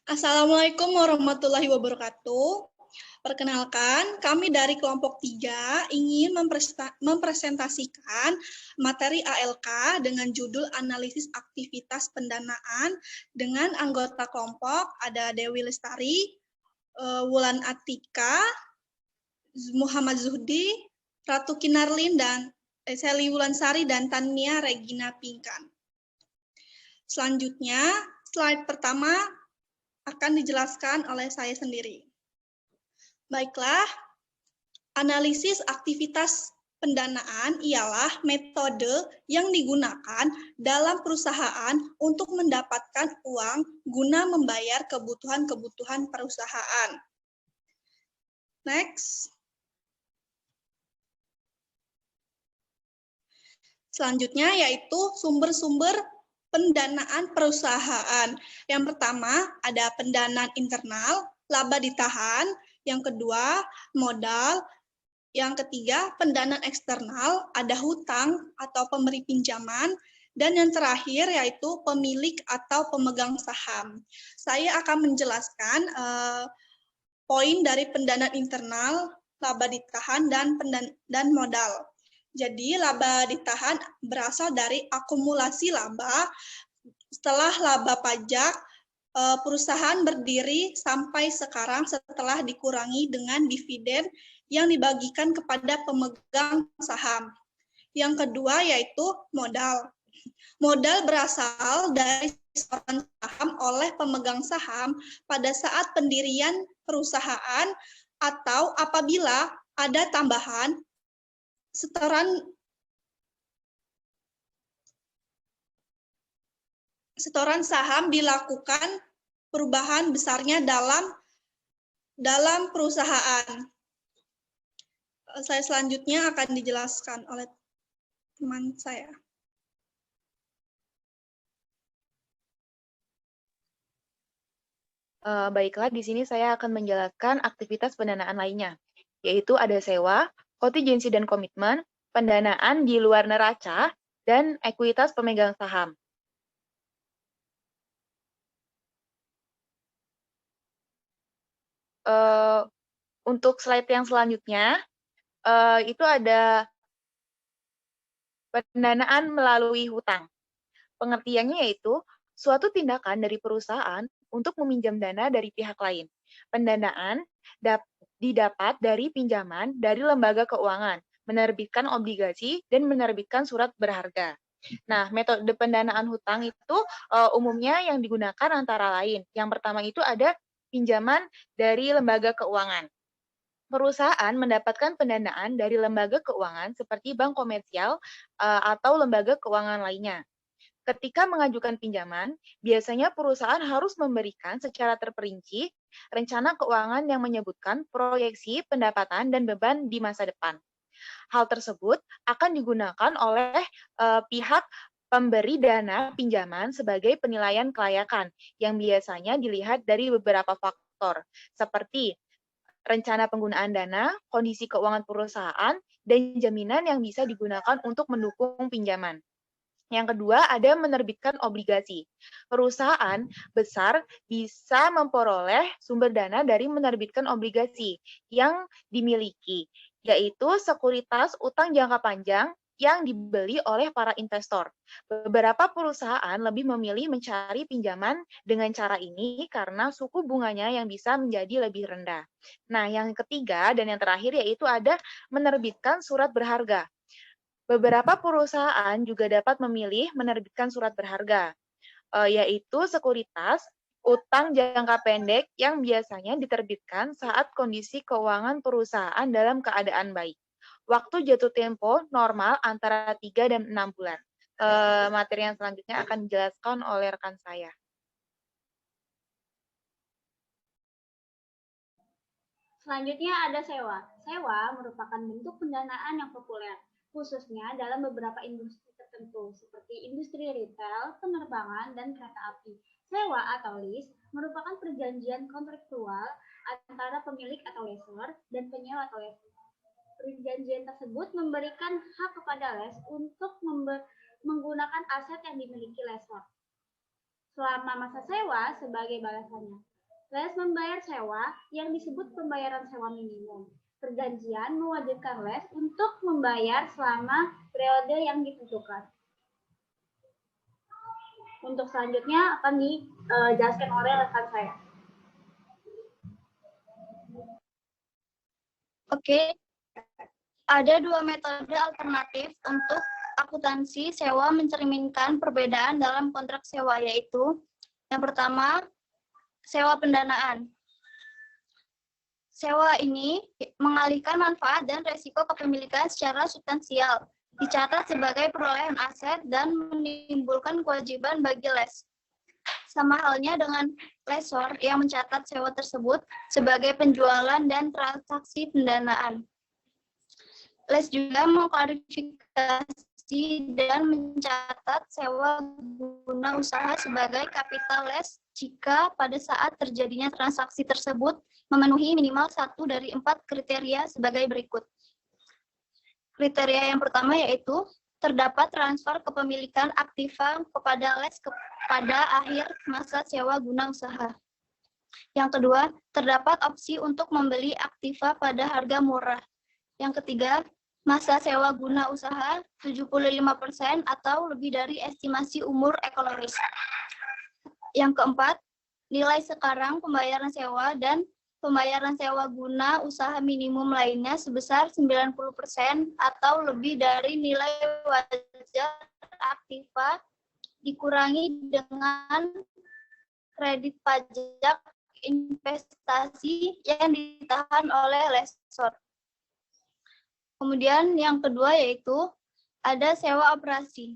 Assalamualaikum warahmatullahi wabarakatuh. Perkenalkan, kami dari kelompok 3 ingin mempresentasikan materi ALK dengan judul Analisis Aktivitas Pendanaan dengan anggota kelompok ada Dewi Lestari, Wulan Atika, Muhammad Zuhdi, Ratu Kinarlin, dan Sally Wulansari, dan Tania Regina Pingkan. Selanjutnya, slide pertama akan dijelaskan oleh saya sendiri. Baiklah, analisis aktivitas pendanaan ialah metode yang digunakan dalam perusahaan untuk mendapatkan uang guna membayar kebutuhan-kebutuhan perusahaan. Next. Selanjutnya yaitu sumber-sumber pendanaan perusahaan. Yang pertama ada pendanaan internal, laba ditahan. Yang kedua, modal. Yang ketiga, pendanaan eksternal, ada hutang atau pemberi pinjaman. Dan yang terakhir yaitu pemilik atau pemegang saham. Saya akan menjelaskan poin dari pendanaan internal, laba ditahan, dan modal. Jadi laba ditahan berasal dari akumulasi laba setelah laba pajak perusahaan berdiri sampai sekarang setelah dikurangi dengan dividen yang dibagikan kepada pemegang saham. Yang kedua yaitu modal. Modal berasal dari setoran saham oleh pemegang saham pada saat pendirian perusahaan atau apabila ada tambahan setoran saham dilakukan perubahan besarnya dalam perusahaan. Saya selanjutnya akan dijelaskan oleh teman saya. Baiklah, di sini saya akan menjelaskan aktivitas pendanaan lainnya, yaitu ada sewa, kontingensi dan komitmen, pendanaan di luar neraca, dan ekuitas pemegang saham. Untuk slide yang selanjutnya, itu ada pendanaan melalui hutang. Pengertiannya yaitu suatu tindakan dari perusahaan untuk meminjam dana dari pihak lain. Pendanaan didapat dari pinjaman dari lembaga keuangan, menerbitkan obligasi, dan menerbitkan surat berharga. Nah, metode pendanaan hutang itu umumnya yang digunakan antara lain. Yang pertama itu ada pinjaman dari lembaga keuangan. Perusahaan mendapatkan pendanaan dari lembaga keuangan seperti bank komersial atau lembaga keuangan lainnya. Ketika mengajukan pinjaman, biasanya perusahaan harus memberikan secara terperinci rencana keuangan yang menyebutkan proyeksi pendapatan dan beban di masa depan. Hal tersebut akan digunakan oleh pihak pemberi dana pinjaman sebagai penilaian kelayakan yang biasanya dilihat dari beberapa faktor, seperti rencana penggunaan dana, kondisi keuangan perusahaan, dan jaminan yang bisa digunakan untuk mendukung pinjaman. Yang kedua, ada menerbitkan obligasi. Perusahaan besar bisa memperoleh sumber dana dari menerbitkan obligasi yang dimiliki, yaitu sekuritas utang jangka panjang yang dibeli oleh para investor. Beberapa perusahaan lebih memilih mencari pinjaman dengan cara ini karena suku bunganya yang bisa menjadi lebih rendah. Nah, yang ketiga dan yang terakhir yaitu ada menerbitkan surat berharga. Beberapa perusahaan juga dapat memilih menerbitkan surat berharga, yaitu sekuritas utang jangka pendek yang biasanya diterbitkan saat kondisi keuangan perusahaan dalam keadaan baik. Waktu jatuh tempo normal antara 3 dan 6 bulan. Materi yang selanjutnya akan dijelaskan oleh rekan saya. Selanjutnya ada sewa. Sewa merupakan bentuk pendanaan yang populer, khususnya dalam beberapa industri tertentu, seperti industri retail, penerbangan, dan kereta api. Sewa atau lease merupakan perjanjian kontraktual antara pemilik atau lessor dan penyewa atau lessor. Perjanjian tersebut memberikan hak kepada les untuk menggunakan aset yang dimiliki lessor selama masa sewa sebagai balasannya. Les membayar sewa yang disebut pembayaran sewa minimum. Perjanjian mewajibkan les untuk membayar selama periode yang ditentukan. Untuk selanjutnya akan dijelaskan oleh rekan saya. Oke, ada dua metode alternatif untuk akuntansi sewa mencerminkan perbedaan dalam kontrak sewa, yaitu yang pertama, sewa pendanaan. Sewa ini mengalihkan manfaat dan resiko kepemilikan secara substansial, dicatat sebagai perolehan aset dan menimbulkan kewajiban bagi les. Sama halnya dengan lesor yang mencatat sewa tersebut sebagai penjualan dan transaksi pendanaan. Les juga mengklarifikasi dan mencatat sewa guna usaha sebagai kapital les jika pada saat terjadinya transaksi tersebut memenuhi minimal 1 dari 4 kriteria sebagai berikut. Kriteria yang pertama yaitu terdapat transfer kepemilikan aktiva kepada les pada akhir masa sewa guna usaha. Yang kedua, terdapat opsi untuk membeli aktiva pada harga murah. Yang ketiga, masa sewa guna usaha 75% atau lebih dari estimasi umur ekonomis. Yang keempat, nilai sekarang pembayaran sewa dan pembayaran sewa guna usaha minimum lainnya sebesar 90% atau lebih dari nilai wajar aktiva dikurangi dengan kredit pajak investasi yang ditahan oleh lesor. Kemudian yang kedua yaitu ada sewa operasi.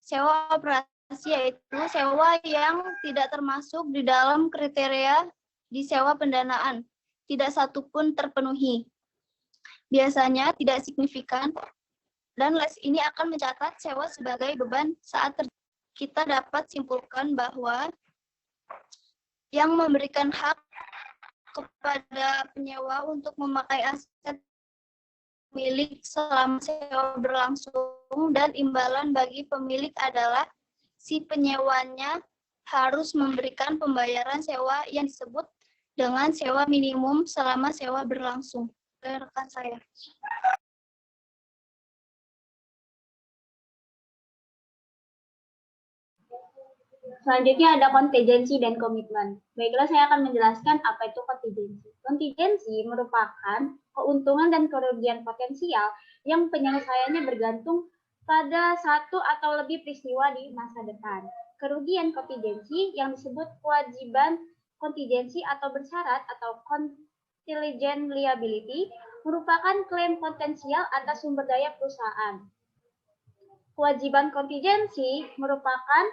Sewa operasi yaitu sewa yang tidak termasuk di dalam kriteria di sewa pendanaan, tidak satu pun terpenuhi. Biasanya tidak signifikan, dan les ini akan mencatat sewa sebagai beban saat kita dapat simpulkan bahwa yang memberikan hak kepada penyewa untuk memakai aset milik selama sewa berlangsung dan imbalan bagi pemilik adalah si penyewanya harus memberikan pembayaran sewa yang disebut dengan sewa minimum selama sewa berlangsung. Rekan saya. Selanjutnya ada kontingensi dan komitmen. Baiklah, saya akan menjelaskan apa itu kontingensi. Kontingensi merupakan keuntungan dan kerugian potensial yang penyelesaiannya bergantung pada satu atau lebih peristiwa di masa depan. Kerugian kontingensi yang disebut kewajiban kontingensi atau bersyarat atau contingent liability merupakan klaim potensial atas sumber daya perusahaan. Kewajiban kontingensi merupakan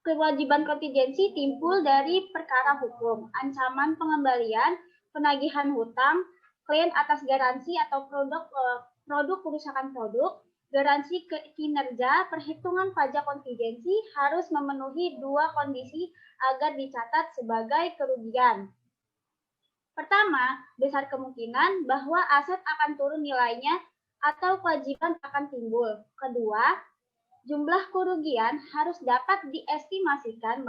kewajiban kontingensi timbul dari perkara hukum, ancaman pengembalian, penagihan hutang, klaim atas garansi atau produk kerusakan produk, garansi kinerja, perhitungan pajak kontingensi harus memenuhi dua kondisi agar dicatat sebagai kerugian. Pertama, besar kemungkinan bahwa aset akan turun nilainya atau kewajiban akan timbul. Kedua, jumlah kerugian harus dapat diestimasikan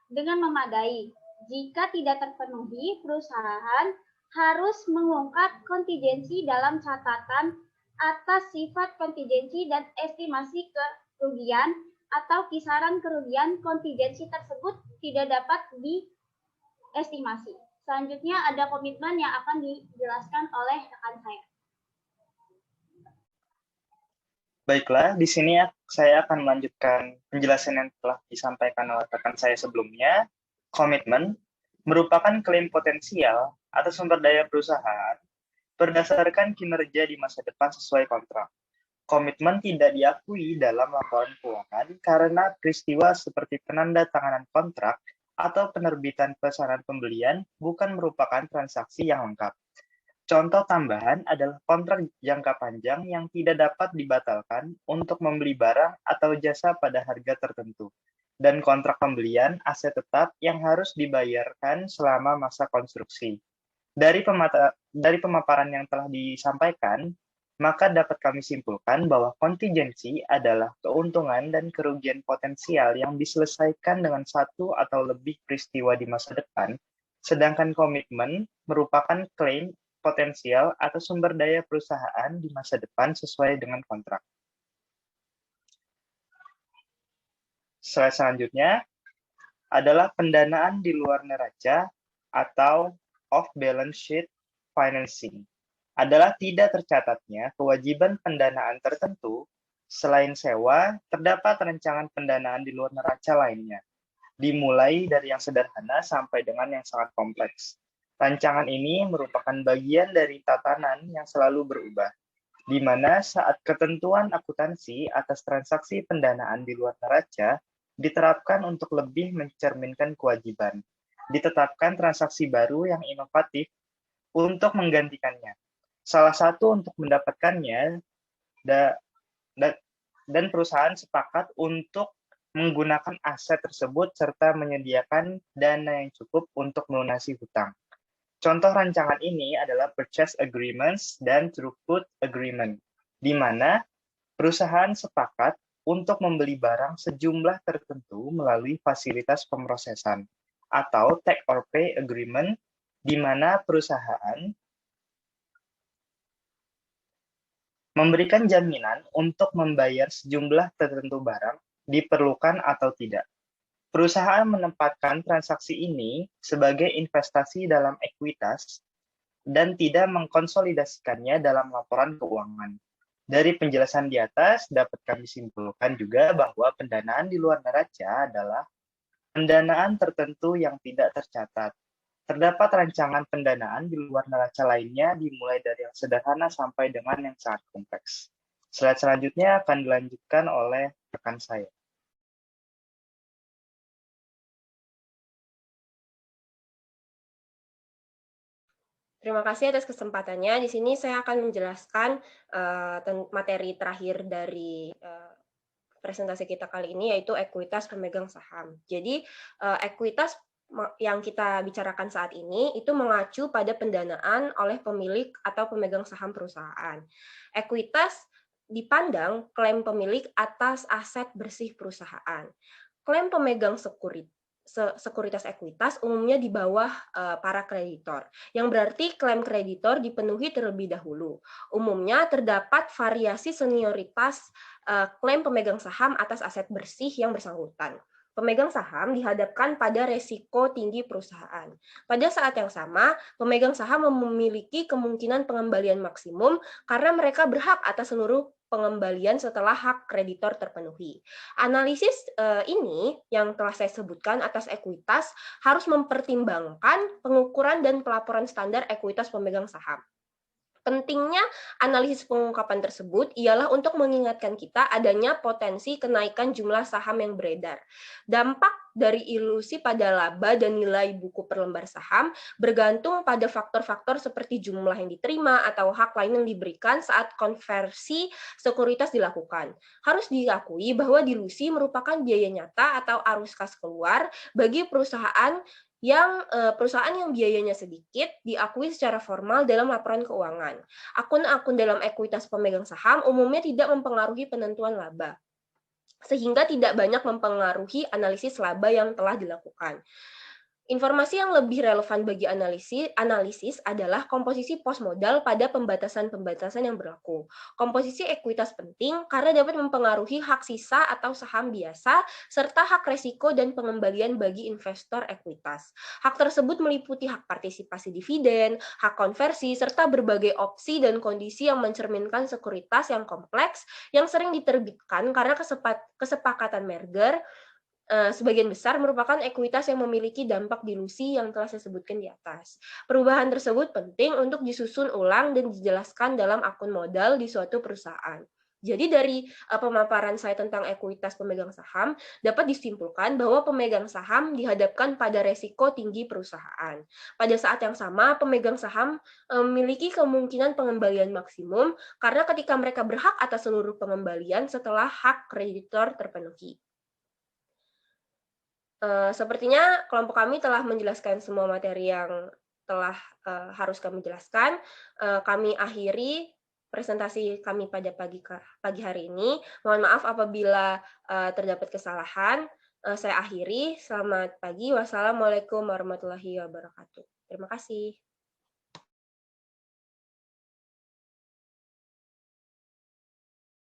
dengan memadai. Jika tidak terpenuhi, perusahaan harus mengungkap kontingensi dalam catatan atas sifat kontingensi dan estimasi kerugian atau kisaran kerugian kontingensi tersebut tidak dapat diestimasi. Selanjutnya ada komitmen yang akan dijelaskan oleh rekan saya. Baiklah, di sini saya akan melanjutkan penjelasan yang telah disampaikan oleh rekan saya sebelumnya. Komitmen merupakan klaim potensial atas sumber daya perusahaan berdasarkan kinerja di masa depan sesuai kontrak. Komitmen tidak diakui dalam laporan keuangan karena peristiwa seperti penandatanganan kontrak atau penerbitan pesanan pembelian bukan merupakan transaksi yang lengkap. Contoh tambahan adalah kontrak jangka panjang yang tidak dapat dibatalkan untuk membeli barang atau jasa pada harga tertentu, dan kontrak pembelian aset tetap yang harus dibayarkan selama masa konstruksi. Dari pemaparan yang telah disampaikan, maka dapat kami simpulkan bahwa kontingensi adalah keuntungan dan kerugian potensial yang diselesaikan dengan satu atau lebih peristiwa di masa depan, sedangkan komitmen merupakan klaim potensial atau sumber daya perusahaan di masa depan sesuai dengan kontrak. Slide selanjutnya adalah pendanaan di luar neraca atau off-balance sheet financing. Adalah tidak tercatatnya kewajiban pendanaan tertentu selain sewa, terdapat rancangan pendanaan di luar neraca lainnya, dimulai dari yang sederhana sampai dengan yang sangat kompleks. Rancangan ini merupakan bagian dari tatanan yang selalu berubah, di mana saat ketentuan akuntansi atas transaksi pendanaan di luar neraca diterapkan untuk lebih mencerminkan kewajiban, ditetapkan transaksi baru yang inovatif untuk menggantikannya. Salah satu untuk mendapatkannya, dan perusahaan sepakat untuk menggunakan aset tersebut serta menyediakan dana yang cukup untuk melunasi hutang. Contoh rancangan ini adalah purchase agreements dan throughput agreement, di mana perusahaan sepakat untuk membeli barang sejumlah tertentu melalui fasilitas pemrosesan, atau take or pay agreement, di mana perusahaan memberikan jaminan untuk membayar sejumlah tertentu barang diperlukan atau tidak. Perusahaan menempatkan transaksi ini sebagai investasi dalam ekuitas dan tidak mengkonsolidasikannya dalam laporan keuangan. Dari penjelasan di atas, dapat kami simpulkan juga bahwa pendanaan di luar neraca adalah pendanaan tertentu yang tidak tercatat. Terdapat rancangan pendanaan di luar neraca lainnya dimulai dari yang sederhana sampai dengan yang sangat kompleks. Slide selanjutnya akan dilanjutkan oleh rekan saya. Terima kasih atas kesempatannya. Di sini saya akan menjelaskan materi terakhir dari presentasi kita kali ini, yaitu ekuitas pemegang saham. Jadi, ekuitas yang kita bicarakan saat ini itu mengacu pada pendanaan oleh pemilik atau pemegang saham perusahaan. Ekuitas dipandang klaim pemilik atas aset bersih perusahaan. Klaim pemegang sekuritas ekuitas umumnya di bawah para kreditor, yang berarti klaim kreditor dipenuhi terlebih dahulu. Umumnya terdapat variasi senioritas klaim pemegang saham atas aset bersih yang bersangkutan. Pemegang saham dihadapkan pada resiko tinggi perusahaan. Pada saat yang sama, pemegang saham memiliki kemungkinan pengembalian maksimum karena mereka berhak atas seluruh pengembalian setelah hak kreditor terpenuhi. Analisis ini yang telah saya sebutkan atas ekuitas harus mempertimbangkan pengukuran dan pelaporan standar ekuitas pemegang saham. Pentingnya analisis pengungkapan tersebut ialah untuk mengingatkan kita adanya potensi kenaikan jumlah saham yang beredar. Dampak dari ilusi pada laba dan nilai buku per lembar saham bergantung pada faktor-faktor seperti jumlah yang diterima atau hak lain yang diberikan saat konversi sekuritas dilakukan. Harus diakui bahwa dilusi merupakan biaya nyata atau arus kas keluar bagi perusahaan yang biayanya sedikit diakui secara formal dalam laporan keuangan. Akun-akun dalam ekuitas pemegang saham umumnya tidak mempengaruhi penentuan laba, sehingga tidak banyak mempengaruhi analisis laba yang telah dilakukan. Informasi yang lebih relevan bagi analisis adalah komposisi pos modal pada pembatasan-pembatasan yang berlaku. Komposisi ekuitas penting karena dapat mempengaruhi hak sisa atau saham biasa, serta hak resiko dan pengembalian bagi investor ekuitas. Hak tersebut meliputi hak partisipasi dividen, hak konversi, serta berbagai opsi dan kondisi yang mencerminkan sekuritas yang kompleks yang sering diterbitkan karena kesepakatan merger. Sebagian besar merupakan ekuitas yang memiliki dampak dilusi yang telah saya sebutkan di atas. Perubahan tersebut penting untuk disusun ulang dan dijelaskan dalam akun modal di suatu perusahaan. Jadi dari pemaparan saya tentang ekuitas pemegang saham, dapat disimpulkan bahwa pemegang saham dihadapkan pada resiko tinggi perusahaan. Pada saat yang sama, pemegang saham memiliki kemungkinan pengembalian maksimum karena ketika mereka berhak atas seluruh pengembalian setelah hak kreditor terpenuhi. Sepertinya kelompok kami telah menjelaskan semua materi yang telah harus kami jelaskan. Kami akhiri presentasi kami pada pagi hari ini. Mohon maaf apabila terdapat kesalahan. Saya akhiri. Selamat pagi. Wassalamualaikum warahmatullahi wabarakatuh. Terima kasih.